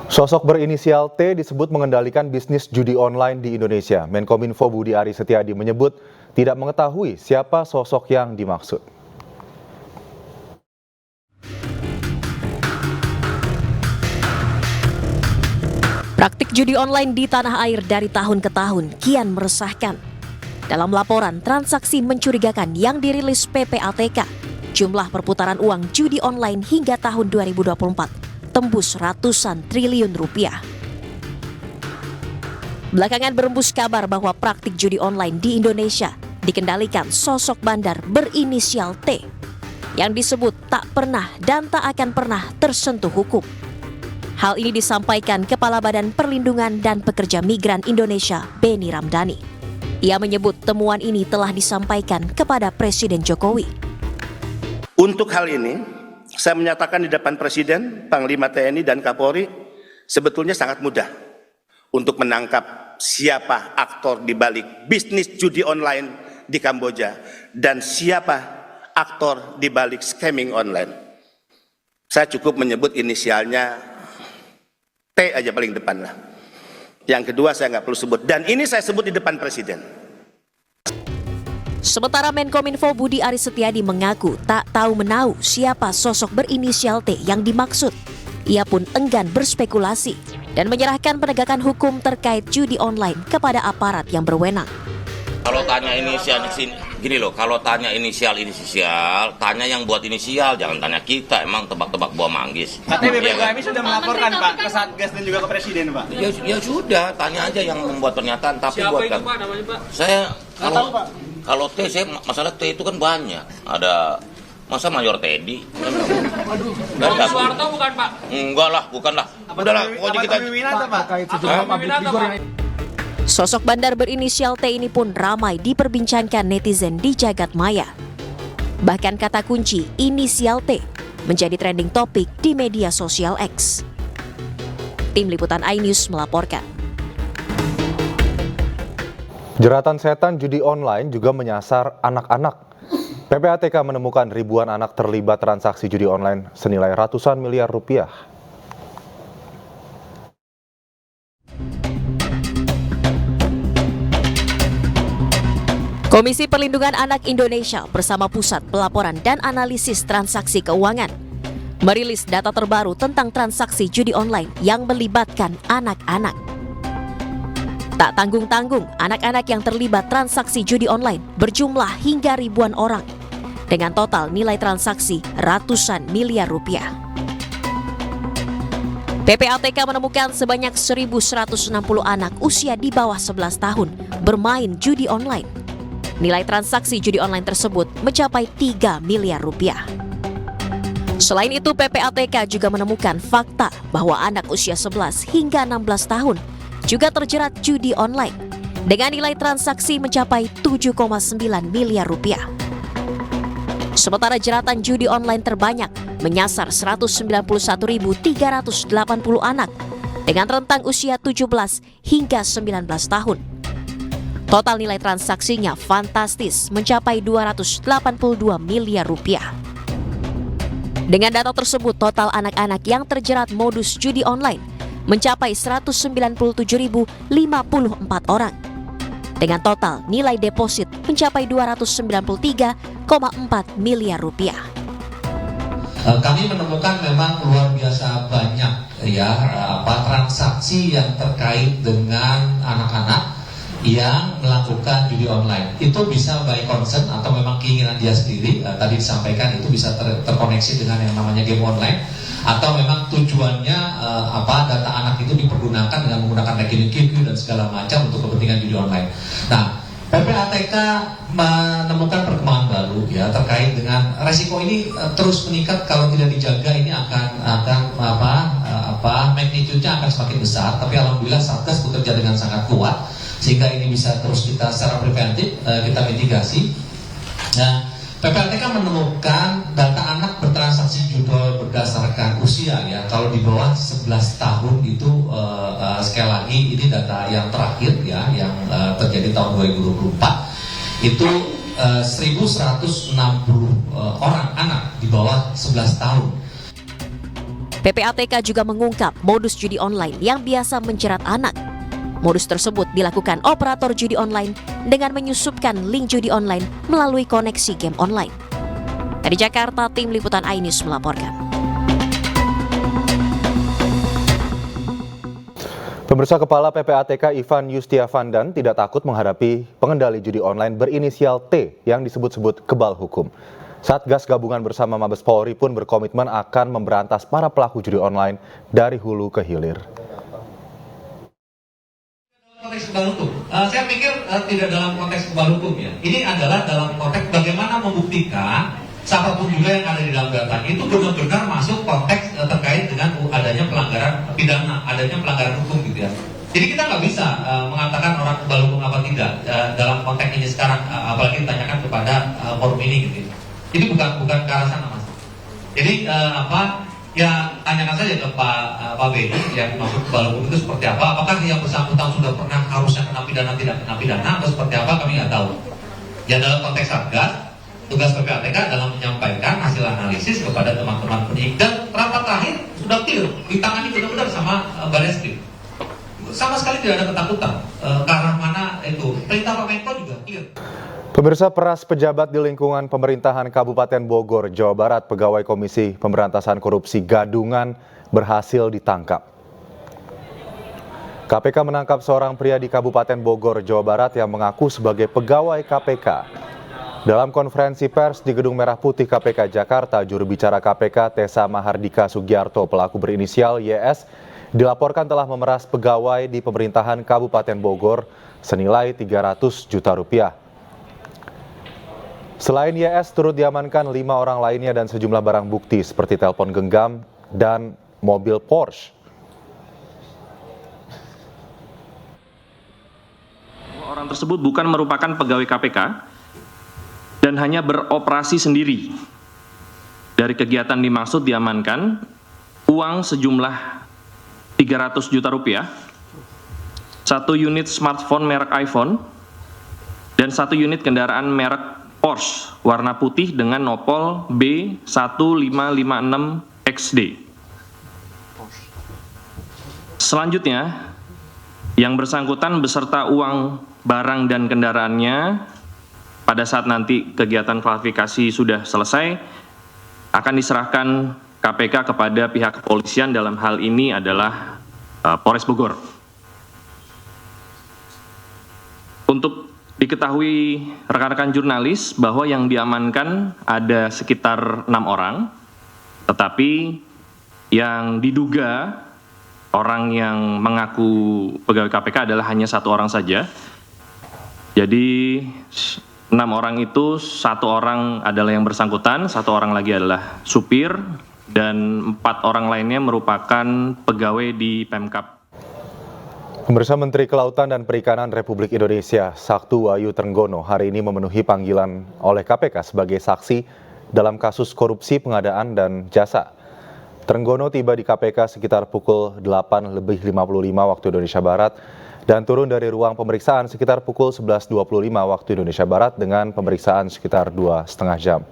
Sosok berinisial T disebut mengendalikan bisnis judi online di Indonesia. Menkominfo Budi Aris Setiadi menyebut tidak mengetahui siapa sosok yang dimaksud. Praktik judi online di tanah air dari tahun ke tahun kian meresahkan. Dalam laporan transaksi mencurigakan yang dirilis PPATK, jumlah perputaran uang judi online hingga tahun 2024 tembus ratusan triliun rupiah. Belakangan berembus kabar bahwa praktik judi online di Indonesia dikendalikan sosok bandar berinisial T yang disebut tak pernah dan tak akan pernah tersentuh hukum. Hal ini disampaikan Kepala Badan Perlindungan dan Pekerja Migran Indonesia, Beni Ramdhani. Ia menyebut temuan ini telah disampaikan kepada Presiden Jokowi. Untuk hal ini, saya menyatakan di depan Presiden, Panglima TNI dan Kapolri, sebetulnya sangat mudah untuk menangkap siapa aktor di balik bisnis judi online di Kamboja dan siapa aktor di balik scamming online. Saya cukup menyebut inisialnya T aja paling depan lah. Yang kedua saya nggak perlu sebut, dan ini saya sebut di depan Presiden. Sementara Menkominfo Budi Aris Setiadi mengaku tak tahu menau siapa sosok berinisial T yang dimaksud. Ia pun enggan berspekulasi dan menyerahkan penegakan hukum terkait judi online kepada aparat yang berwenang. Kalau tanya inisial gini loh, kalau tanya inisial, tanya yang buat inisial, jangan tanya kita, emang tebak-tebak buah manggis. Katanya BPKMI sudah melaporkan Pak ke Satgas dan juga ke Presiden Pak. Ya sudah, tanya aja yang membuat pernyataan. Tapi siapa buat itu Pak namanya Pak? Saya kalau T, saya masalah T itu kan banyak. Ada masa Mayor Teddy. Aduh, Pak Soeharto bukan Pak? Enggak lah, bukan lah. Udahlah, pokoknya kita. Sosok bandar berinisial T ini pun ramai diperbincangkan netizen di jagat maya. Bahkan kata kunci inisial T menjadi trending topik di media sosial X. Tim Liputan iNews melaporkan. Jeratan setan judi online juga menyasar anak-anak. PPATK menemukan ribuan anak terlibat transaksi judi online senilai ratusan miliar rupiah. Komisi Perlindungan Anak Indonesia bersama Pusat Pelaporan dan Analisis Transaksi Keuangan merilis data terbaru tentang transaksi judi online yang melibatkan anak-anak. Tak tanggung-tanggung, anak-anak yang terlibat transaksi judi online berjumlah hingga ribuan orang dengan total nilai transaksi ratusan miliar rupiah. PPATK menemukan sebanyak 1.160 anak usia di bawah 11 tahun bermain judi online. Nilai transaksi judi online tersebut mencapai 3 miliar rupiah. Selain itu, PPATK juga menemukan fakta bahwa anak usia 11 hingga 16 tahun juga terjerat judi online dengan nilai transaksi mencapai 7,9 miliar rupiah. Sementara jeratan judi online terbanyak menyasar 191.380 anak dengan rentang usia 17 hingga 19 tahun. Total nilai transaksinya fantastis mencapai 282 miliar rupiah. Dengan data tersebut, total anak-anak yang terjerat modus judi online mencapai 197.054 orang. Dengan total nilai deposit mencapai 293,4 miliar rupiah. Kami menemukan memang luar biasa banyak transaksi yang terkait dengan anak-anak yang melakukan judi online. Itu bisa by concern atau memang keinginan dia sendiri. Tadi disampaikan itu bisa terkoneksi dengan yang namanya game online, atau memang tujuannya data anak itu dipergunakan dengan menggunakan rekening QQ dan segala macam untuk kepentingan judi online. Nah, PPATK menemukan perkembangan baru terkait dengan resiko ini terus meningkat kalau tidak dijaga. Ini akan magnitude-nya akan semakin besar. Tapi alhamdulillah Satgas bekerja dengan sangat kuat sehingga ini bisa terus kita secara preventif kita mitigasi. Nah, PPATK menemukan data anak bertransaksi judi berdasarkan usia Kalau di bawah 11 tahun itu sekali lagi ini data yang terakhir yang terjadi tahun 2024 itu 1.160 orang anak di bawah 11 tahun. PPATK juga mengungkap modus judi online yang biasa menjerat anak. Modus tersebut dilakukan operator judi online dengan menyusupkan link judi online melalui koneksi game online. Dari Jakarta, tim liputan iNews melaporkan. Pemirsa, Kepala PPATK Ivan Yustiavandan tidak takut menghadapi pengendali judi online berinisial T yang disebut-sebut kebal hukum. Satgas gabungan bersama Mabes Polri pun berkomitmen akan memberantas para pelaku judi online dari hulu ke hilir. Konteks kebal hukum, saya pikir tidak dalam konteks kebal hukum ya. Ini adalah dalam konteks bagaimana membuktikan siapapun juga yang ada di dalam data itu benar-benar masuk konteks terkait dengan adanya pelanggaran pidana, adanya pelanggaran hukum gitu ya. Jadi kita nggak bisa mengatakan orang kebal hukum apa tidak dalam konteks ini sekarang, apalagi ditanyakan kepada forum ini gitu. Ini bukan ke arah sana mas. Jadi ya tanyakan saja ke Pak Beni yang masuk kebal hukum itu seperti apa. Apakah yang bersangkutan sudah pernah harusnya kena pidana tidak kena pidana atau seperti apa kami nggak tahu. Ya dalam konteks Satgas, tugas PPATK dalam menyampaikan hasil analisis kepada teman-teman penyidik dan rapat terakhir sudah clear ditangani benar-benar sama Barreskrim. Sama sekali tidak ada ketakutan ke arah mana itu. Perintah Pak Menko juga clear. Pemirsa, peras pejabat di lingkungan pemerintahan Kabupaten Bogor, Jawa Barat, pegawai Komisi Pemberantasan Korupsi Gadungan berhasil ditangkap. KPK menangkap seorang pria di Kabupaten Bogor, Jawa Barat yang mengaku sebagai pegawai KPK. Dalam konferensi pers di Gedung Merah Putih KPK Jakarta, juru bicara KPK Tessa Mahardika Sugiarto, pelaku berinisial YS, dilaporkan telah memeras pegawai di pemerintahan Kabupaten Bogor senilai 300 juta rupiah. Selain YS, turut diamankan 5 orang lainnya dan sejumlah barang bukti seperti telepon genggam dan mobil Porsche. Orang tersebut bukan merupakan pegawai KPK dan hanya beroperasi sendiri. Dari kegiatan dimaksud diamankan uang sejumlah 300 juta rupiah, 1 unit smartphone merek iPhone, dan 1 unit kendaraan merek Porsche warna putih dengan nopol B1556XD. Selanjutnya, yang bersangkutan beserta uang, barang, dan kendaraannya pada saat nanti kegiatan klarifikasi sudah selesai akan diserahkan KPK kepada pihak kepolisian, dalam hal ini adalah Polres Bogor. Untuk diketahui rekan-rekan jurnalis bahwa yang diamankan ada sekitar 6 orang, tetapi yang diduga orang yang mengaku pegawai KPK adalah hanya 1 orang saja. Jadi 6 orang itu 1 orang adalah yang bersangkutan, 1 orang lagi adalah supir, dan 4 orang lainnya merupakan pegawai di Pemkab. Pemirsa, Menteri Kelautan dan Perikanan Republik Indonesia, Saktu Wahyu Trenggono, hari ini memenuhi panggilan oleh KPK sebagai saksi dalam kasus korupsi pengadaan dan jasa. Trenggono tiba di KPK sekitar pukul 8:55 waktu Indonesia Barat dan turun dari ruang pemeriksaan sekitar pukul 11:25 waktu Indonesia Barat dengan pemeriksaan sekitar 2,5 jam.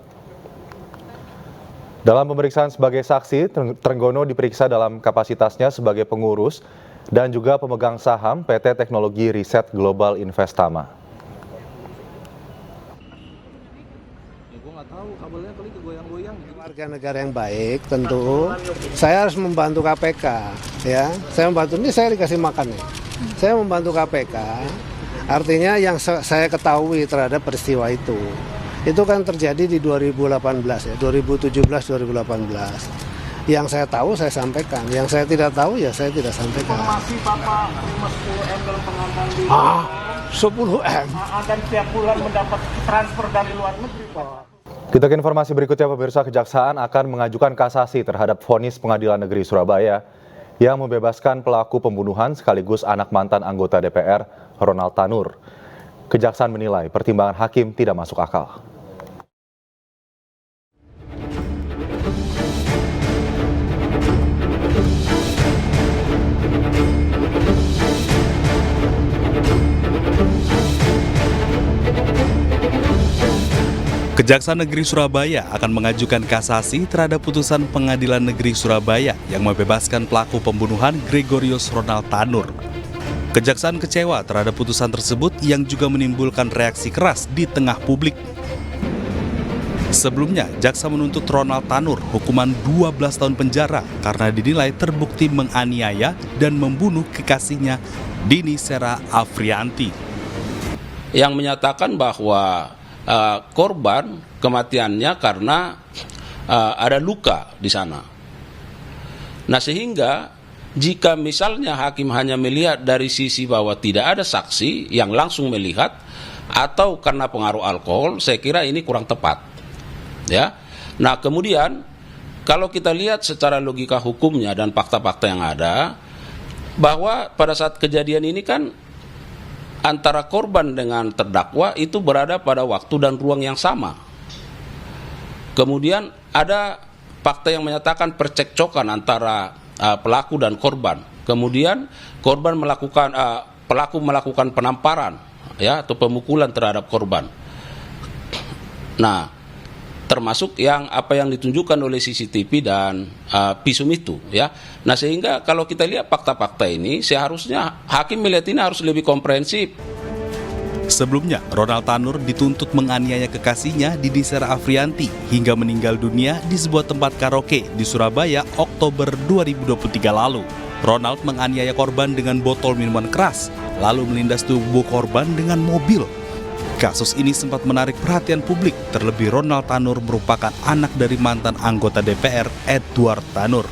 Dalam pemeriksaan sebagai saksi, Trenggono diperiksa dalam kapasitasnya sebagai pengurus dan juga pemegang saham PT Teknologi Riset Global Investama. Warga negara yang baik tentu saya harus membantu KPK ya. Saya membantu, ini saya dikasih makan nih. Saya membantu KPK. Artinya yang saya ketahui terhadap peristiwa itu kan terjadi di 2018 ya, 2017-2018. Yang saya tahu saya sampaikan, yang saya tidak tahu ya saya tidak sampaikan. Informasi Bapak terima 10M dalam pengadaan di 10M? Dan setiap bulan mendapat transfer dari luar negeri, Pak. Kita ke informasi berikutnya, pemirsa. Kejaksaan akan mengajukan kasasi terhadap vonis Pengadilan Negeri Surabaya yang membebaskan pelaku pembunuhan sekaligus anak mantan anggota DPR, Ronald Tanur. Kejaksaan menilai pertimbangan hakim tidak masuk akal. Kejaksaan Negeri Surabaya akan mengajukan kasasi terhadap putusan Pengadilan Negeri Surabaya yang membebaskan pelaku pembunuhan Gregorius Ronald Tanur. Kejaksaan kecewa terhadap putusan tersebut yang juga menimbulkan reaksi keras di tengah publik. Sebelumnya, jaksa menuntut Ronald Tanur hukuman 12 tahun penjara karena dinilai terbukti menganiaya dan membunuh kekasihnya Dini Sera Afrianti. Yang menyatakan bahwa korban kematiannya karena ada luka di sana. Nah, sehingga jika misalnya hakim hanya melihat dari sisi bahwa tidak ada saksi yang langsung melihat atau karena pengaruh alkohol, saya kira ini kurang tepat. Ya. Nah, kemudian kalau kita lihat secara logika hukumnya dan fakta-fakta yang ada, bahwa pada saat kejadian ini kan antara korban dengan terdakwa itu berada pada waktu dan ruang yang sama. Kemudian ada fakta yang menyatakan percekcokan antara pelaku dan korban. Kemudian pelaku melakukan penamparan, ya, atau pemukulan terhadap korban. Nah, termasuk yang ditunjukkan oleh CCTV dan visum itu, ya. Nah, sehingga kalau kita lihat fakta-fakta ini, seharusnya hakim melihat ini harus lebih komprehensif. Sebelumnya, Ronald Tanur dituntut menganiaya kekasihnya Dini Sera Afrianti hingga meninggal dunia di sebuah tempat karaoke di Surabaya Oktober 2023 lalu. Ronald menganiaya korban dengan botol minuman keras, lalu melindas tubuh korban dengan mobil. Kasus ini sempat menarik perhatian publik, terlebih Ronald Tanur merupakan anak dari mantan anggota DPR Edward Tanur.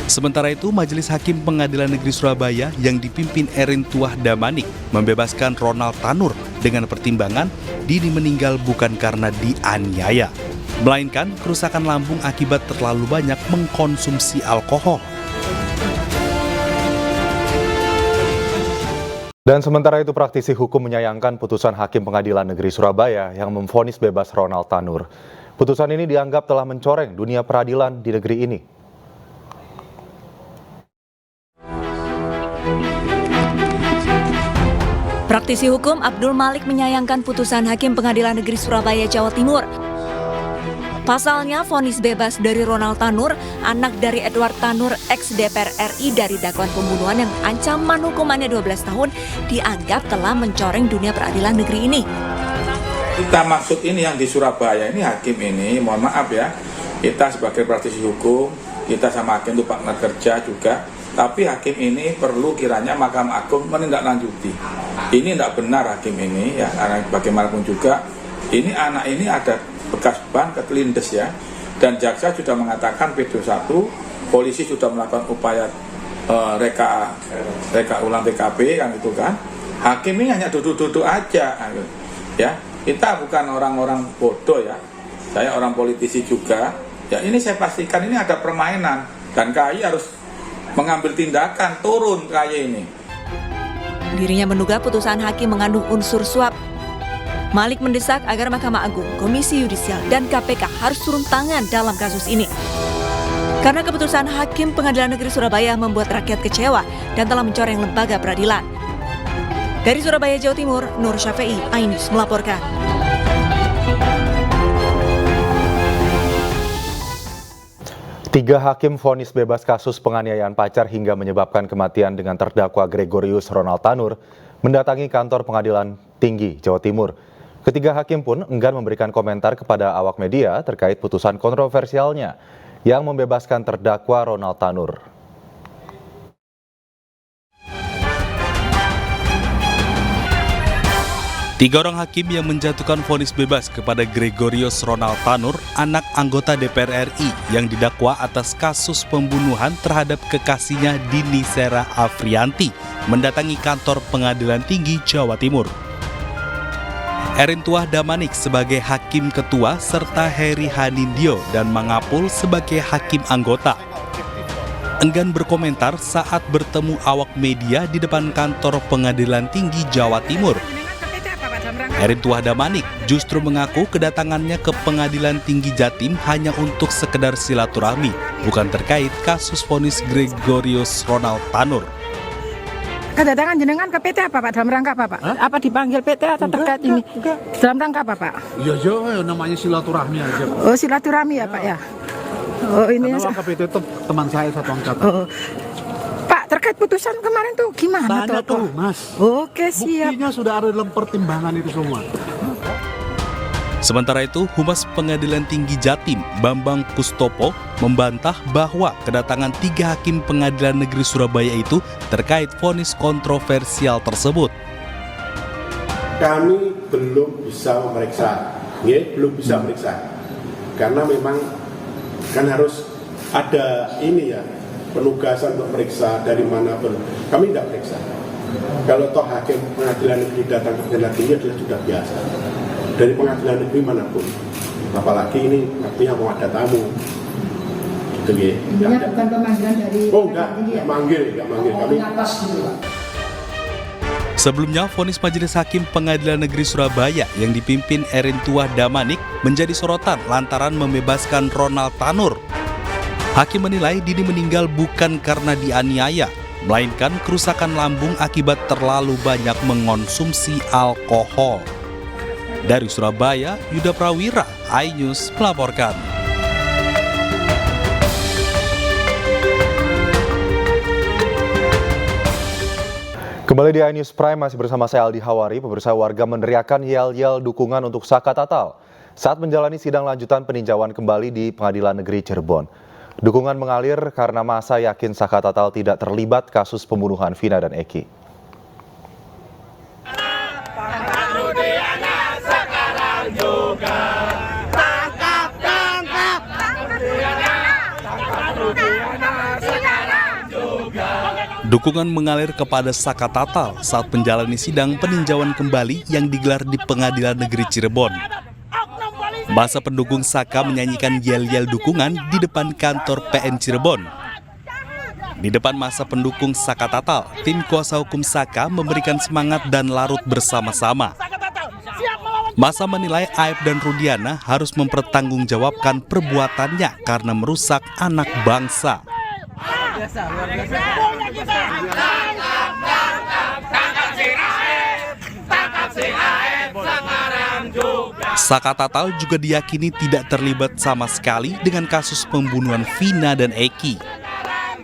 Sementara itu, Majelis Hakim Pengadilan Negeri Surabaya yang dipimpin Erin Tuah Damanik membebaskan Ronald Tanur dengan pertimbangan Dini meninggal bukan karena dianiaya, melainkan kerusakan lambung akibat terlalu banyak mengkonsumsi alkohol. Dan sementara itu praktisi hukum menyayangkan putusan Hakim Pengadilan Negeri Surabaya yang memvonis bebas Ronald Tanur. Putusan ini dianggap telah mencoreng dunia peradilan di negeri ini. Praktisi hukum Abdul Malik menyayangkan putusan Hakim Pengadilan Negeri Surabaya, Jawa Timur. Pasalnya, vonis bebas dari Ronald Tanur, anak dari Edward Tanur, ex-DPR RI dari dakwaan pembunuhan yang ancaman hukumannya 12 tahun, dianggap telah mencoreng dunia peradilan negeri ini. Kita maksud ini yang di Surabaya ini, hakim ini, mohon maaf ya, kita sebagai praktisi hukum, kita sama hakim itu partner kerja juga, tapi hakim ini perlu kiranya Mahkamah Agung menindaklanjuti. Ini tidak benar hakim ini, ya, karena bagaimanapun juga, ini anak ini ada bekas ban ketelindes ya, dan jaksa sudah mengatakan P21, polisi sudah melakukan upaya reka ulang TKP kan itu kan, hakim ini hanya duduk-duduk aja ya. Kita bukan orang-orang bodoh ya, saya orang politisi juga ya, ini saya pastikan ini ada permainan dan KAI harus mengambil tindakan, turun KAI ini. Dirinya menduga putusan hakim mengandung unsur suap. Malik mendesak agar Mahkamah Agung, Komisi Yudisial, dan KPK harus turun tangan dalam kasus ini. Karena keputusan Hakim Pengadilan Negeri Surabaya membuat rakyat kecewa dan telah mencoreng lembaga peradilan. Dari Surabaya, Jawa Timur, Nur Syafi'i, iNews melaporkan. Tiga hakim vonis bebas kasus penganiayaan pacar hingga menyebabkan kematian dengan terdakwa Gregorius Ronald Tanur mendatangi kantor Pengadilan Tinggi Jawa Timur. Ketiga hakim pun enggan memberikan komentar kepada awak media terkait putusan kontroversialnya yang membebaskan terdakwa Ronald Tanur. Tiga orang hakim yang menjatuhkan vonis bebas kepada Gregorius Ronald Tanur, anak anggota DPR RI yang didakwa atas kasus pembunuhan terhadap kekasihnya Dini Sera Afrianti, mendatangi kantor Pengadilan Tinggi Jawa Timur. Erin Tuah Damanik sebagai hakim ketua serta Heri Hanindyo dan Mangapul sebagai hakim anggota enggan berkomentar saat bertemu awak media di depan kantor Pengadilan Tinggi Jawa Timur. Erin Tuah Damanik justru mengaku kedatangannya ke Pengadilan Tinggi Jatim hanya untuk sekedar silaturahmi, bukan terkait kasus vonis Gregorius Ronald Tanur. Kedatangan jenengan ke PT apa Pak? Dalam rangka apa Pak? Apa dipanggil PT atau terkait ini? Dalam rangka apa Pak? Iya, namanya silaturahmi aja. Oh, silaturahmi ya Pak ya. Oh, ini Karena PT itu teman saya satu angkatan. Oh. Pak, terkait putusan kemarin tuh gimana Tanya tuh, Mas. Oke, siap. Buktinya sudah ada dalam pertimbangan itu semua. Sementara itu, Humas Pengadilan Tinggi Jatim, Bambang Kustopo, membantah bahwa kedatangan 3 hakim Pengadilan Negeri Surabaya itu terkait vonis kontroversial tersebut. Kami belum bisa memeriksa, belum bisa memeriksa, karena memang kan harus ada ini ya, penugasan untuk meriksa dari manapun. Kami tidak periksa. Kalau toh hakim Pengadilan Negeri datang ke Pengadilan Tinggi adalah sudah biasa. Dari Pengadilan Negeri manapun, apalagi ini artinya mau ada tamu, gitu ya. Intinya bukan pemanggilan dari. Oh enggak manggil kami. Sebelumnya, vonis Majelis Hakim Pengadilan Negeri Surabaya yang dipimpin Erin Tuah Damanik menjadi sorotan lantaran membebaskan Ronald Tanur. Hakim menilai Dini meninggal bukan karena dianiaya, melainkan kerusakan lambung akibat terlalu banyak mengonsumsi alkohol. Dari Surabaya, Yuda Prawira, iNews melaporkan. Kembali di iNews Prime, masih bersama saya Aldi Hawari. Pemirsa, warga meneriakan yel-yel dukungan untuk Saka Tatal saat menjalani sidang lanjutan peninjauan kembali di Pengadilan Negeri Cirebon. Dukungan mengalir karena masa yakin Saka Tatal tidak terlibat kasus pembunuhan Vina dan Eki. Dukungan mengalir kepada Saka Tatal saat menjalani sidang peninjauan kembali yang digelar di Pengadilan Negeri Cirebon. Masa pendukung Saka menyanyikan yel-yel dukungan di depan kantor PN Cirebon. Di depan masa pendukung Saka Tatal, tim kuasa hukum Saka memberikan semangat dan larut bersama-sama. Masa menilai Aib dan Rudiana harus mempertanggungjawabkan perbuatannya karena merusak anak bangsa. Saka Tatal juga diyakini tidak terlibat sama sekali dengan kasus pembunuhan Vina dan Eki.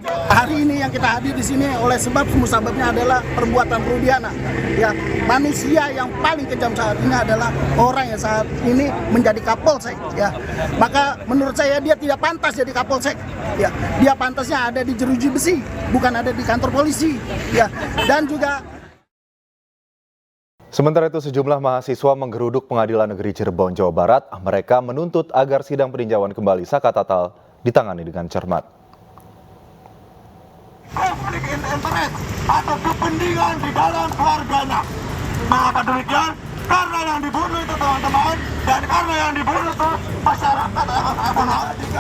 Hari ini yang kita hadir di sini oleh sebab musababnya adalah perbuatan Rudiana. Ya, manusia yang paling kejam saat ini adalah orang yang saat ini menjadi Kapolsek. Ya, maka menurut saya dia tidak pantas jadi Kapolsek. Ya, dia pantasnya ada di jeruji besi, bukan ada di kantor polisi. Ya, dan juga. Sementara itu, sejumlah mahasiswa menggeruduk Pengadilan Negeri Cirebon, Jawa Barat. Mereka menuntut agar sidang peninjauan kembali Saka Tatal ditangani dengan cermat. Konflik interest atau kepentingan di dalam keluarganya. Mengapa demikian? Karena yang dibunuh itu teman-teman, dan karena yang dibunuh itu masyarakat.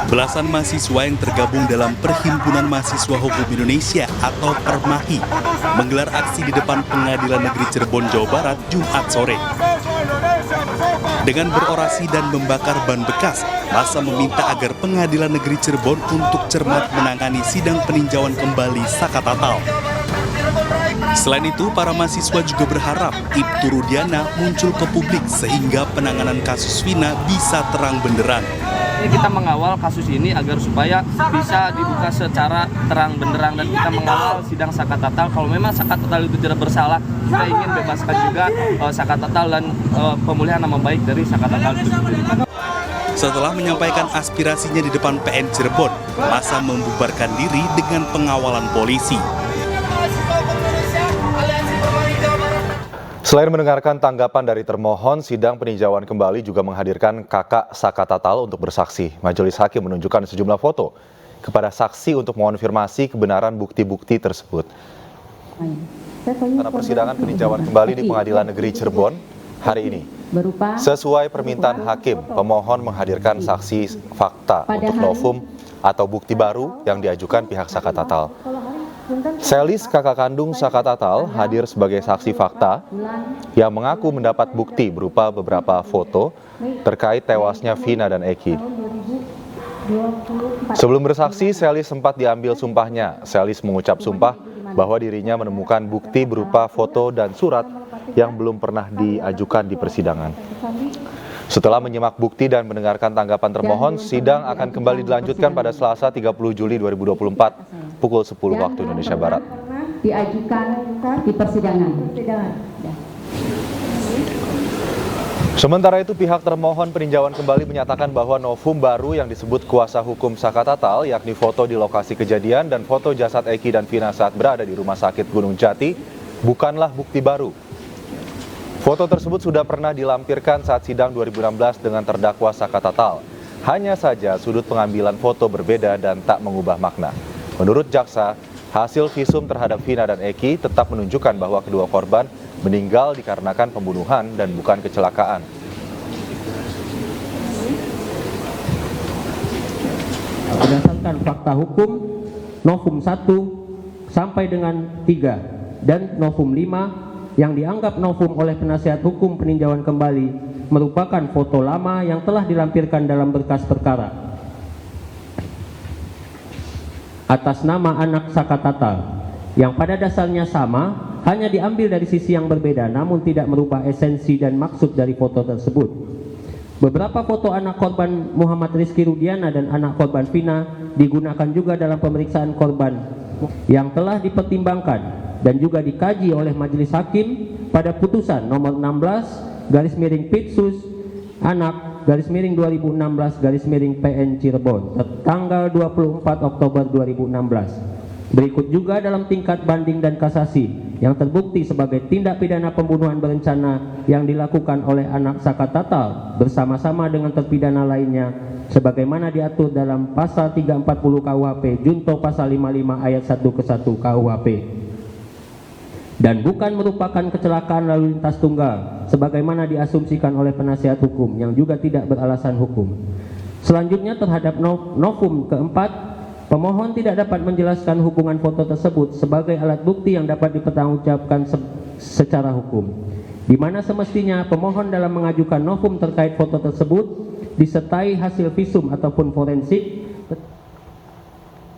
Belasan mahasiswa yang tergabung dalam Perhimpunan Mahasiswa Hukum Indonesia atau Permahi menggelar aksi di depan Pengadilan Negeri Cirebon, Jawa Barat, Jumat sore. Dengan berorasi dan membakar ban bekas, massa meminta agar Pengadilan Negeri Cirebon untuk cermat menangani sidang peninjauan kembali Saka Tatal. Selain itu, para mahasiswa juga berharap Ibtu Rudiana muncul ke publik sehingga penanganan kasus Vina bisa terang benderang. Kita mengawal kasus ini agar supaya bisa dibuka secara terang benderang dan kita mengawal sidang Saka Tatal. Kalau memang Saka Tatal itu tidak bersalah, kita ingin bebaskan juga Saka Tatal dan pemulihan nama baik dari Saka Tatal itu sendiri. Setelah menyampaikan aspirasinya di depan PN Cirebon, massa membubarkan diri dengan pengawalan polisi. Selain mendengarkan tanggapan dari termohon, sidang peninjauan kembali juga menghadirkan kakak Saka Tatal untuk bersaksi. Majelis Hakim menunjukkan sejumlah foto kepada saksi untuk mengonfirmasi kebenaran bukti-bukti tersebut. Karena persidangan peninjauan kembali di Pengadilan Negeri Cirebon hari ini. Sesuai permintaan hakim, pemohon menghadirkan saksi fakta untuk novum atau bukti baru yang diajukan pihak Saka Tatal. Selis, kakak kandung Saka Tatal, hadir sebagai saksi fakta yang mengaku mendapat bukti berupa beberapa foto terkait tewasnya Vina dan Eki. Sebelum bersaksi, Selis sempat diambil sumpahnya. Selis mengucap sumpah bahwa dirinya menemukan bukti berupa foto dan surat yang belum pernah diajukan di persidangan. Setelah menyimak bukti dan mendengarkan tanggapan termohon, sidang akan kembali dilanjutkan pada Selasa 30 Juli 2024 pukul 10 waktu Indonesia Barat. Diajukan di persidangan. Sementara itu, pihak termohon peninjauan kembali menyatakan bahwa novum baru yang disebut kuasa hukum Saka Tatal, yakni foto di lokasi kejadian dan foto jasad Eki dan Vina saat berada di Rumah Sakit Gunung Jati, bukanlah bukti baru. Foto tersebut sudah pernah dilampirkan saat sidang 2016 dengan terdakwa Saka Tatal. Hanya saja sudut pengambilan foto berbeda dan tak mengubah makna. Menurut jaksa, hasil visum terhadap Vina dan Eki tetap menunjukkan bahwa kedua korban meninggal dikarenakan pembunuhan dan bukan kecelakaan. Berdasarkan fakta hukum, novum 1 sampai dengan 3 dan novum 5 yang dianggap novum oleh penasihat hukum peninjauan kembali merupakan foto lama yang telah dilampirkan dalam berkas perkara atas nama anak Saka Tatal, yang pada dasarnya sama, hanya diambil dari sisi yang berbeda namun tidak merubah esensi dan maksud dari foto tersebut. Beberapa foto anak korban Muhammad Rizky Rudiana dan anak korban Vina digunakan juga dalam pemeriksaan korban yang telah dipertimbangkan dan juga dikaji oleh majelis hakim pada putusan nomor 16/Pitsus anak _2016/PN Cirebon tanggal 24 Oktober 2016. Berikut juga dalam tingkat banding dan kasasi yang terbukti sebagai tindak pidana pembunuhan berencana yang dilakukan oleh anak Saka Tatal bersama-sama dengan terpidana lainnya sebagaimana diatur dalam pasal 340 KUHP junto pasal 55 ayat 1 ke 1 KUHP, dan bukan merupakan kecelakaan lalu lintas tunggal sebagaimana diasumsikan oleh penasihat hukum yang juga tidak beralasan hukum. Selanjutnya terhadap novum keempat, pemohon tidak dapat menjelaskan hubungan foto tersebut sebagai alat bukti yang dapat dipertanggungjawabkan secara hukum, di mana semestinya pemohon dalam mengajukan novum terkait foto tersebut disertai hasil visum ataupun forensik.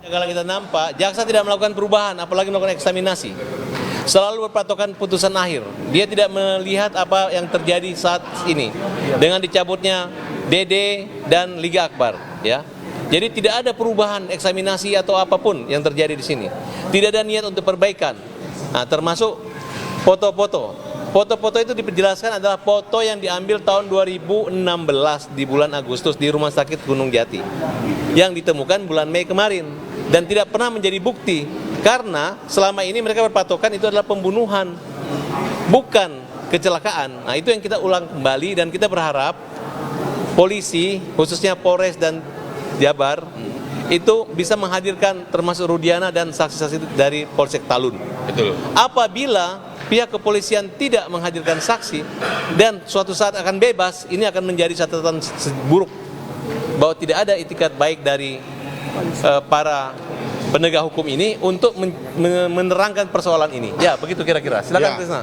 Kalau kita nampak, jaksa tidak melakukan perubahan, apalagi melakukan eksaminasi. Selalu berpatokan putusan akhir. Dia tidak melihat apa yang terjadi saat ini dengan dicabutnya DD dan Liga Akbar, ya. Jadi tidak ada perubahan eksaminasi atau apapun yang terjadi di sini. Tidak ada niat untuk perbaikan. Nah, termasuk foto-foto. Foto-foto itu diperjelaskan adalah foto yang diambil tahun 2016 di bulan Agustus di Rumah Sakit Gunung Jati, yang ditemukan bulan Mei kemarin dan tidak pernah menjadi bukti karena selama ini mereka berpatokan itu adalah pembunuhan, bukan kecelakaan. Nah, itu yang kita ulang kembali dan kita berharap polisi, khususnya Polres dan Jabar, itu bisa menghadirkan termasuk Rudiana dan saksi-saksi dari Polsek Talun. Betul. Apabila pihak kepolisian tidak menghadirkan saksi dan suatu saat akan bebas, ini akan menjadi catatan buruk bahwa tidak ada itikat baik dari para penegak hukum ini untuk menerangkan persoalan ini. Ya, begitu kira-kira. Silakan, Krisna.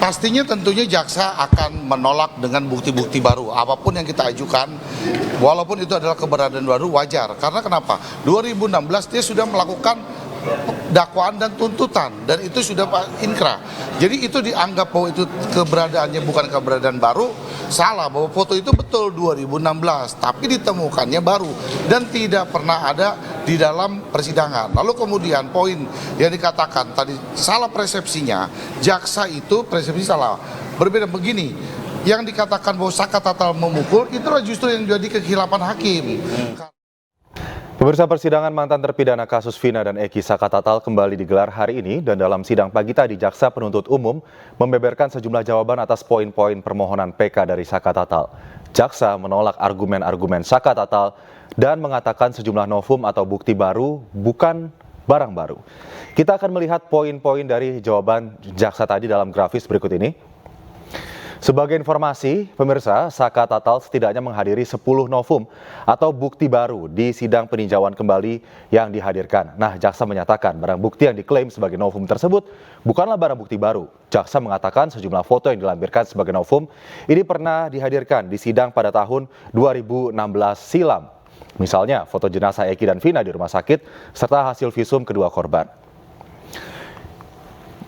Pastinya tentunya jaksa akan menolak dengan bukti-bukti baru. Apapun yang kita ajukan, walaupun itu adalah keberadaan baru, wajar. Karena kenapa? 2016 dia sudah melakukan dakwaan dan tuntutan, dan itu sudah inkrah. Jadi itu dianggap bahwa itu keberadaannya bukan keberadaan baru, salah, bahwa foto itu betul 2016, tapi ditemukannya baru dan tidak pernah ada di dalam persidangan. Lalu kemudian poin yang dikatakan tadi salah persepsinya, jaksa itu persepsi salah. Berbeda begini, yang dikatakan bahwa Saka Tatal memukul, itulah justru yang jadi kekhilafan hakim. Pemirsa, persidangan mantan terpidana kasus Vina dan Eki Saka Tatal kembali digelar hari ini, dan dalam sidang pagi tadi jaksa penuntut umum membeberkan sejumlah jawaban atas poin-poin permohonan PK dari Saka Tatal. Jaksa menolak argumen-argumen Saka Tatal dan mengatakan sejumlah novum atau bukti baru bukan barang baru. Kita akan melihat poin-poin dari jawaban jaksa tadi dalam grafis berikut ini. Sebagai informasi, pemirsa, Saka Tatal setidaknya menghadiri 10 novum atau bukti baru di sidang peninjauan kembali yang dihadirkan. Nah, jaksa menyatakan barang bukti yang diklaim sebagai novum tersebut bukanlah barang bukti baru. Jaksa mengatakan sejumlah foto yang dilampirkan sebagai novum ini pernah dihadirkan di sidang pada tahun 2016 silam. Misalnya, foto jenazah Eki dan Vina di rumah sakit serta hasil visum kedua korban.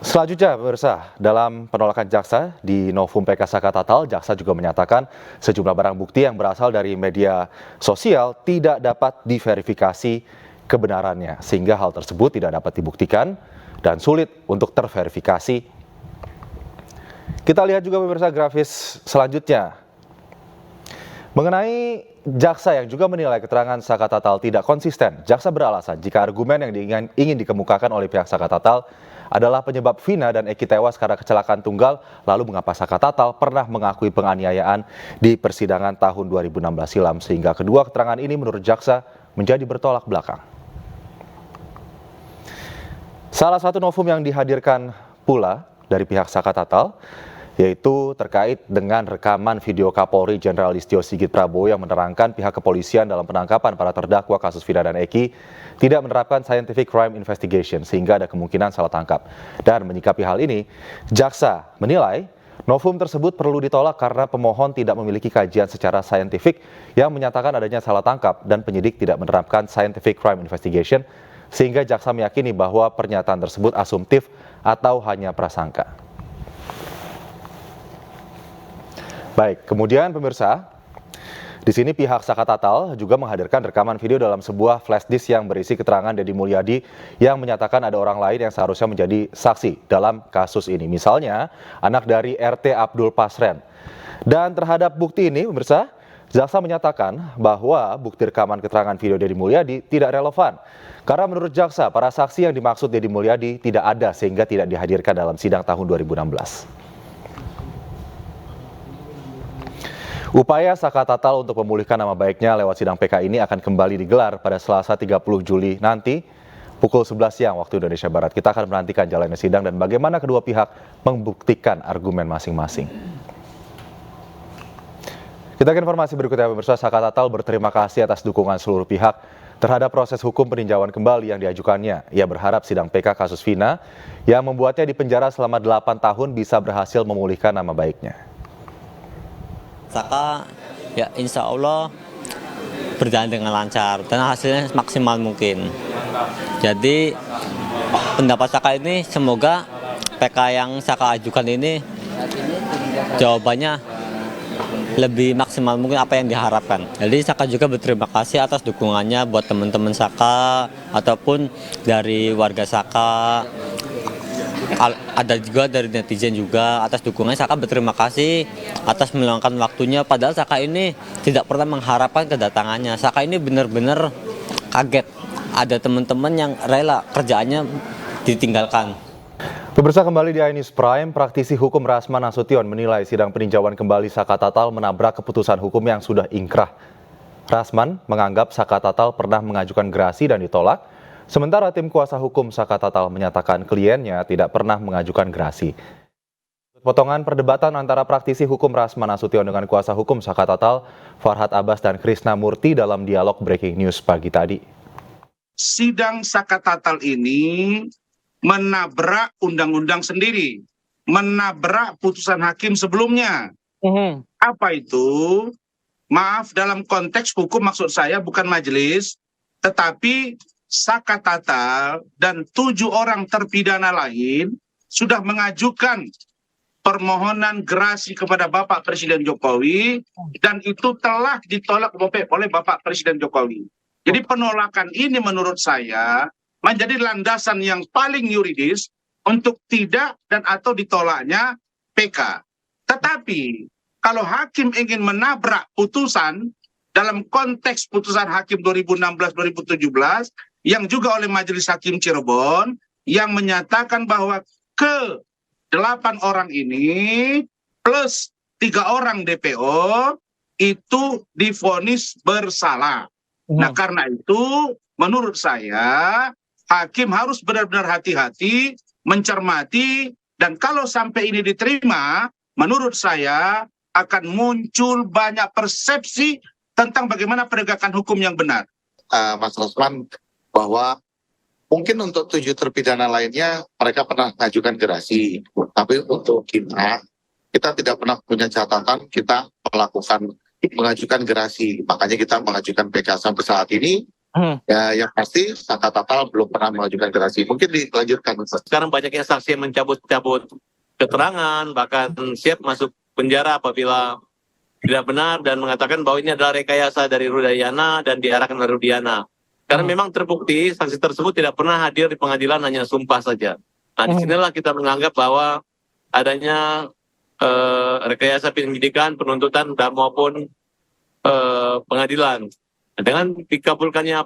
Selanjutnya, pemirsa, dalam penolakan jaksa di Novum PK Saka Tatal, jaksa juga menyatakan sejumlah barang bukti yang berasal dari media sosial tidak dapat diverifikasi kebenarannya, sehingga hal tersebut tidak dapat dibuktikan dan sulit untuk terverifikasi. Kita lihat juga pemirsa grafis selanjutnya. Mengenai jaksa yang juga menilai keterangan Saka Tatal tidak konsisten, jaksa beralasan jika argumen yang ingin dikemukakan oleh pihak Saka Tatal adalah penyebab Vina dan Eki tewas karena kecelakaan tunggal, lalu mengapa Saka Tatal pernah mengakui penganiayaan di persidangan tahun 2016 silam, sehingga kedua keterangan ini menurut jaksa menjadi bertolak belakang. Salah satu novum yang dihadirkan pula dari pihak Saka Tatal yaitu terkait dengan rekaman video Kapolri Jenderal Listio Sigit Prabowo yang menerangkan pihak kepolisian dalam penangkapan para terdakwa kasus Vina dan Eki tidak menerapkan scientific crime investigation sehingga ada kemungkinan salah tangkap. Dan menyikapi hal ini, jaksa menilai novum tersebut perlu ditolak karena pemohon tidak memiliki kajian secara saintifik yang menyatakan adanya salah tangkap dan penyidik tidak menerapkan scientific crime investigation sehingga jaksa meyakini bahwa pernyataan tersebut asumtif atau hanya prasangka. Baik, kemudian pemirsa, di sini pihak Saka Tatal juga menghadirkan rekaman video dalam sebuah flash disk yang berisi keterangan Deddy Mulyadi yang menyatakan ada orang lain yang seharusnya menjadi saksi dalam kasus ini. Misalnya, anak dari RT Abdul Pasren. Dan terhadap bukti ini, pemirsa, jaksa menyatakan bahwa bukti rekaman keterangan video Deddy Mulyadi tidak relevan. Karena menurut jaksa, para saksi yang dimaksud Deddy Mulyadi tidak ada sehingga tidak dihadirkan dalam sidang tahun 2016. Upaya Saka Tatal untuk memulihkan nama baiknya lewat sidang PK ini akan kembali digelar pada Selasa 30 Juli nanti pukul 11 siang waktu Indonesia Barat. Kita akan menantikan jalannya sidang dan bagaimana kedua pihak membuktikan argumen masing-masing. Kita ke informasi berikutnya, pemirsa. Saka Tatal berterima kasih atas dukungan seluruh pihak terhadap proses hukum peninjauan kembali yang diajukannya. Ia berharap sidang PK kasus Vina yang membuatnya dipenjara selama 8 tahun bisa berhasil memulihkan nama baiknya. Saka ya insya Allah berjalan dengan lancar dan hasilnya maksimal mungkin. Jadi pendapat Saka ini semoga PK yang Saka ajukan ini jawabannya lebih maksimal mungkin apa yang diharapkan. Jadi Saka juga berterima kasih atas dukungannya buat teman-teman Saka ataupun dari warga Saka. Ada juga dari netizen juga atas dukungannya. Saka berterima kasih atas meluangkan waktunya, padahal Saka ini tidak pernah mengharapkan kedatangannya. Saka ini benar-benar kaget ada teman-teman yang rela kerjaannya ditinggalkan. Pemirsa, kembali di iNews Prime, praktisi hukum Rasman Nasution menilai sidang peninjauan kembali Saka Tatal menabrak keputusan hukum yang sudah ingkrah. Rasman menganggap Saka Tatal pernah mengajukan gerasi dan ditolak. Sementara tim kuasa hukum Saka Tatal menyatakan kliennya tidak pernah mengajukan gerasi. Potongan perdebatan antara praktisi hukum Rasman Nasution dengan kuasa hukum Saka Tatal, Farhad Abbas dan Krishna Murti dalam dialog Breaking News pagi tadi. Sidang Saka Tatal ini menabrak undang-undang sendiri, menabrak putusan hakim sebelumnya. Apa itu? Maaf, dalam konteks hukum maksud saya bukan majelis, tetapi Saka Tatal dan 7 orang terpidana lain sudah mengajukan permohonan gerasi kepada Bapak Presiden Jokowi dan itu telah ditolak oleh Bapak Presiden Jokowi. Jadi penolakan ini menurut saya menjadi landasan yang paling yuridis untuk tidak dan atau ditolaknya PK. Tetapi kalau hakim ingin menabrak putusan dalam konteks putusan hakim 2016-2017 yang juga oleh Majelis Hakim Cirebon yang menyatakan bahwa ke-8 orang ini plus 3 orang DPO itu divonis bersalah. Nah karena itu menurut saya hakim harus benar-benar hati-hati, mencermati, dan kalau sampai ini diterima, menurut saya akan muncul banyak persepsi tentang bagaimana penegakan hukum yang benar. Mas Rasman, bahwa mungkin untuk 7 terpidana lainnya mereka pernah mengajukan gerasi, tapi untuk kita tidak pernah punya catatan kita mengajukan gerasi, makanya kita mengajukan PK sampai saat ini Ya, yang pasti Saka Tatal belum pernah mengajukan gerasi. Mungkin dilanjutkan, Ustaz. Sekarang banyaknya saksi yang mencabut-cabut keterangan, bahkan siap masuk penjara apabila tidak benar dan mengatakan bahwa ini adalah rekayasa dari Rudiana dan diarahkan oleh Rudiana. Karena memang terbukti saksi tersebut tidak pernah hadir di pengadilan, hanya sumpah saja. Nah, disinilah kita menganggap bahwa adanya rekayasa penyidikan, penuntutan, dan maupun pengadilan. Dengan dikabulkannya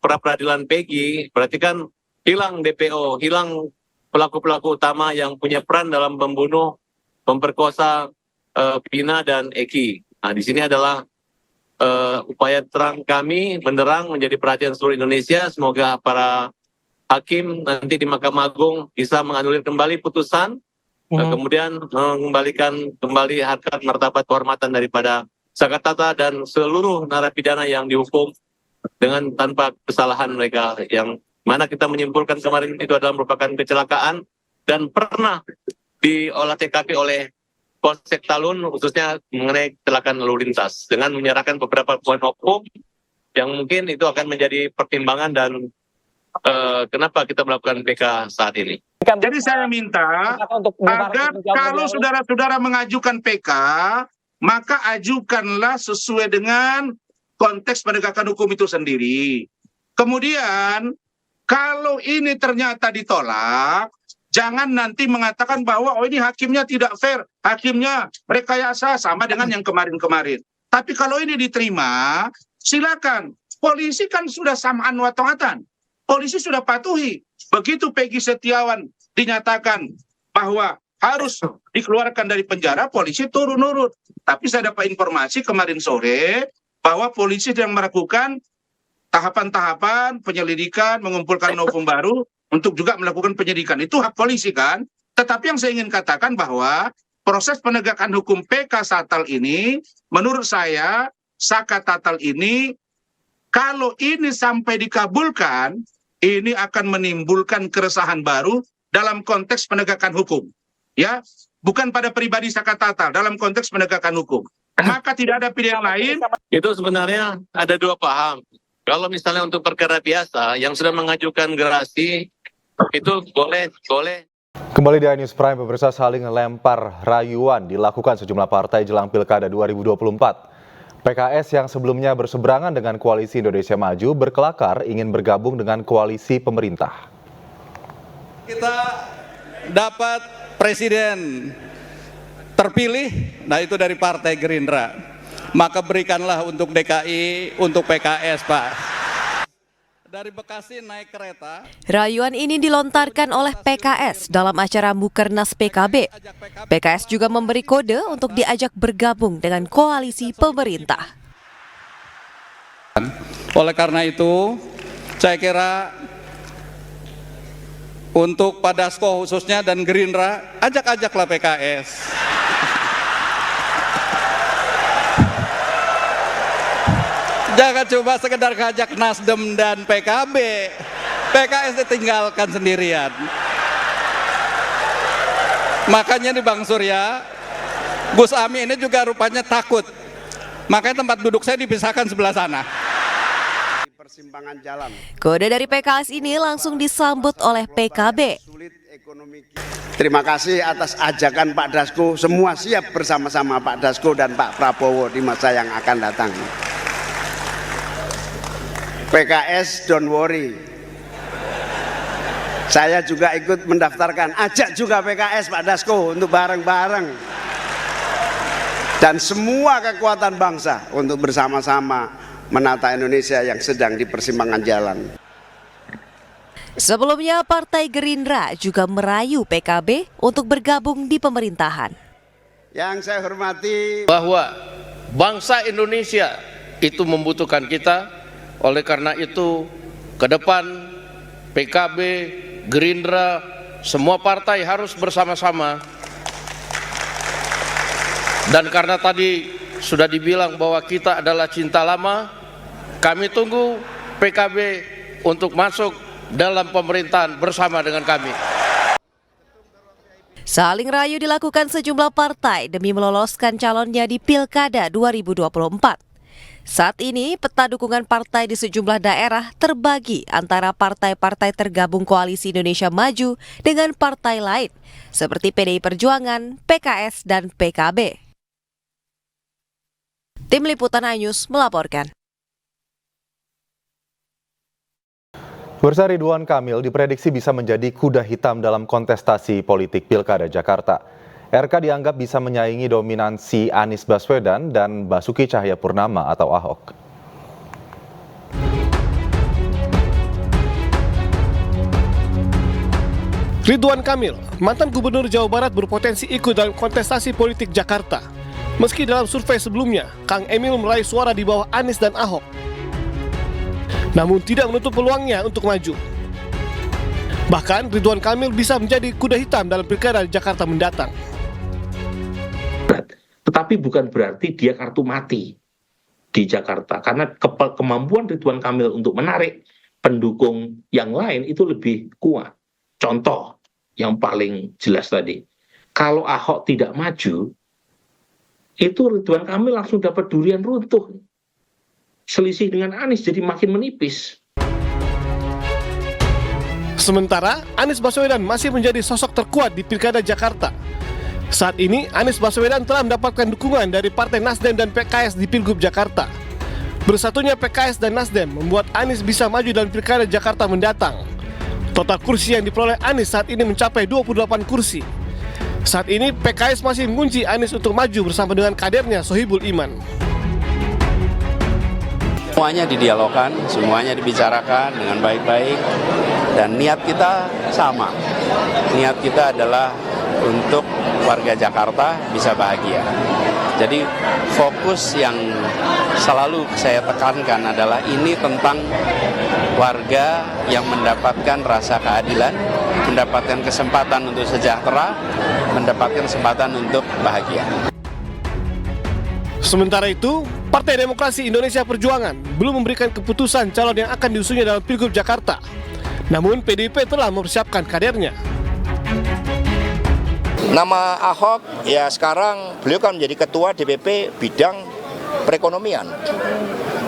pra-peradilan Peggy, berarti kan hilang DPO, hilang pelaku-pelaku utama yang punya peran dalam membunuh, memperkosa Vina dan Eki. Nah, di sini adalah upaya terang kami benderang menjadi perhatian seluruh Indonesia. Semoga para hakim nanti di Mahkamah Agung bisa menganulir kembali putusan, kemudian mengembalikan kembali harkat martabat kehormatan daripada Saka Tatal dan seluruh narapidana yang dihukum dengan tanpa kesalahan mereka, yang mana kita menyimpulkan kemarin itu adalah merupakan kecelakaan dan pernah diolah TKP oleh Polsek Talun, khususnya mengenai kecelakaan lalu lintas, dengan menyerahkan beberapa poin hukum yang mungkin itu akan menjadi pertimbangan dan kenapa kita melakukan PK saat ini. Jadi saya minta agar kalau saudara-saudara mengajukan PK, maka ajukanlah sesuai dengan konteks penegakan hukum itu sendiri. Kemudian, kalau ini ternyata ditolak, jangan nanti mengatakan bahwa oh ini hakimnya tidak fair, hakimnya rekayasa, sama dengan yang kemarin-kemarin. Tapi kalau ini diterima, silakan. Polisi kan sudah samaan wa ta'atan. Polisi sudah patuhi. Begitu Peggy Setiawan dinyatakan bahwa harus dikeluarkan dari penjara, polisi turun nurut. Tapi saya dapat informasi kemarin sore bahwa polisi sedang melakukan tahapan-tahapan penyelidikan, mengumpulkan novum baru untuk juga melakukan penyidikan. Itu hak polisi kan? Tetapi yang saya ingin katakan bahwa proses penegakan hukum PK Tatal ini, menurut saya, Saka Tatal ini, kalau ini sampai dikabulkan, ini akan menimbulkan keresahan baru dalam konteks penegakan hukum. Ya, bukan pada pribadi Saka Tatal, dalam konteks penegakan hukum. Maka tidak ada pilihan lain. Itu sebenarnya ada dua paham. Kalau misalnya untuk perkara biasa yang sudah mengajukan gerasi itu boleh. Kembali di iNews Prime, pemirsa, saling lempar rayuan dilakukan sejumlah partai jelang Pilkada 2024. PKS yang sebelumnya berseberangan dengan Koalisi Indonesia Maju berkelakar ingin bergabung dengan koalisi pemerintah. Kita dapat presiden terpilih, nah itu dari Partai Gerindra. Maka berikanlah untuk DKI, untuk PKS, Pak. Dari Bekasi naik kereta. Rayuan ini dilontarkan oleh PKS dalam acara Mukernas PKB. PKS juga memberi kode untuk diajak bergabung dengan koalisi pemerintah. Oleh karena itu, saya kira untuk Pak Dasko khususnya dan Gerindra, ajak-ajaklah PKS. Jangan coba sekedar ngajak Nasdem dan PKB. PKS ditinggalkan sendirian. Makanya di Bang Surya, Gus Ami ini juga rupanya takut. Makanya tempat duduk saya dipisahkan sebelah sana. Persimpangan jalan. Kode dari PKS ini langsung disambut oleh PKB. Terima kasih atas ajakan Pak Dasko. Semua siap bersama-sama Pak Dasko dan Pak Prabowo di masa yang akan datang. PKS don't worry. Saya juga ikut mendaftarkan. Ajak juga PKS Pak Dasko untuk bareng-bareng. Dan semua kekuatan bangsa untuk bersama-sama menata Indonesia yang sedang di persimpangan jalan. Sebelumnya Partai Gerindra juga merayu PKB untuk bergabung di pemerintahan. Yang saya hormati bahwa bangsa Indonesia itu membutuhkan kita. Oleh karena itu, ke depan PKB, Gerindra, semua partai harus bersama-sama. Dan karena tadi sudah dibilang bahwa kita adalah cinta lama, kami tunggu PKB untuk masuk dalam pemerintahan bersama dengan kami. Saling rayu dilakukan sejumlah partai demi meloloskan calonnya di Pilkada 2024. Saat ini, peta dukungan partai di sejumlah daerah terbagi antara partai-partai tergabung Koalisi Indonesia Maju dengan partai lain, seperti PDI Perjuangan, PKS, dan PKB. Tim Liputan iNews melaporkan. Pemirsa, Ridwan Kamil diprediksi bisa menjadi kuda hitam dalam kontestasi politik Pilkada Jakarta. RK dianggap bisa menyaingi dominansi Anies Baswedan dan Basuki Cahayapurnama atau Ahok. Ridwan Kamil, mantan Gubernur Jawa Barat, berpotensi ikut dalam kontestasi politik Jakarta. Meski dalam survei sebelumnya, Kang Emil meraih suara di bawah Anies dan Ahok, namun tidak menutup peluangnya untuk maju. Bahkan Ridwan Kamil bisa menjadi kuda hitam dalam Pilkada Jakarta mendatang. Tetapi bukan berarti dia kartu mati di Jakarta, karena kemampuan Ridwan Kamil untuk menarik pendukung yang lain itu lebih kuat. Contoh yang paling jelas tadi, kalau Ahok tidak maju, itu Ridwan Kamil langsung dapat durian runtuh. Selisih dengan Anies jadi makin menipis. Sementara Anies Baswedan masih menjadi sosok terkuat di Pilkada Jakarta. Saat ini Anies Baswedan telah mendapatkan dukungan dari Partai Nasdem dan PKS di Pilgub Jakarta. Bersatunya PKS dan Nasdem membuat Anies bisa maju dalam Pilkada Jakarta mendatang. Total kursi yang diperoleh Anies saat ini mencapai 28 kursi. Saat ini PKS masih mengunci Anies untuk maju bersama dengan kadernya Sohibul Iman. Semuanya didialogkan, semuanya dibicarakan dengan baik-baik, dan niat kita sama. Niat kita adalah untuk warga Jakarta bisa bahagia. Jadi fokus yang selalu saya tekankan adalah ini tentang warga yang mendapatkan rasa keadilan, mendapatkan kesempatan untuk sejahtera, mendapatkan kesempatan untuk bahagia. Sementara itu, Partai Demokrasi Indonesia Perjuangan belum memberikan keputusan calon yang akan diusungnya dalam Pilgub Jakarta. Namun PDIP telah mempersiapkan kadernya. Nama Ahok, ya sekarang beliau kan menjadi ketua DPP bidang perekonomian.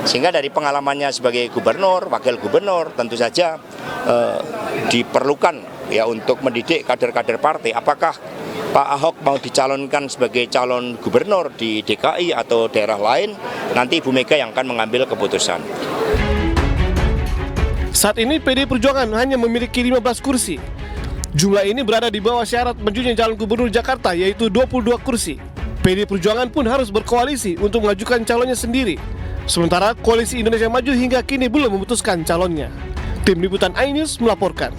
Sehingga dari pengalamannya sebagai gubernur, wakil gubernur, tentu saja diperlukan ya untuk mendidik kader-kader partai. Apakah Pak Ahok mau dicalonkan sebagai calon gubernur di DKI atau daerah lain, nanti Ibu Mega yang akan mengambil keputusan. Saat ini PDI Perjuangan hanya memiliki 15 kursi. Jumlah ini berada di bawah syarat majunya calon gubernur Jakarta, yaitu 22 kursi. PDI Perjuangan pun harus berkoalisi untuk mengajukan calonnya sendiri. Sementara Koalisi Indonesia Maju hingga kini belum memutuskan calonnya. Tim Liputan iNews melaporkan.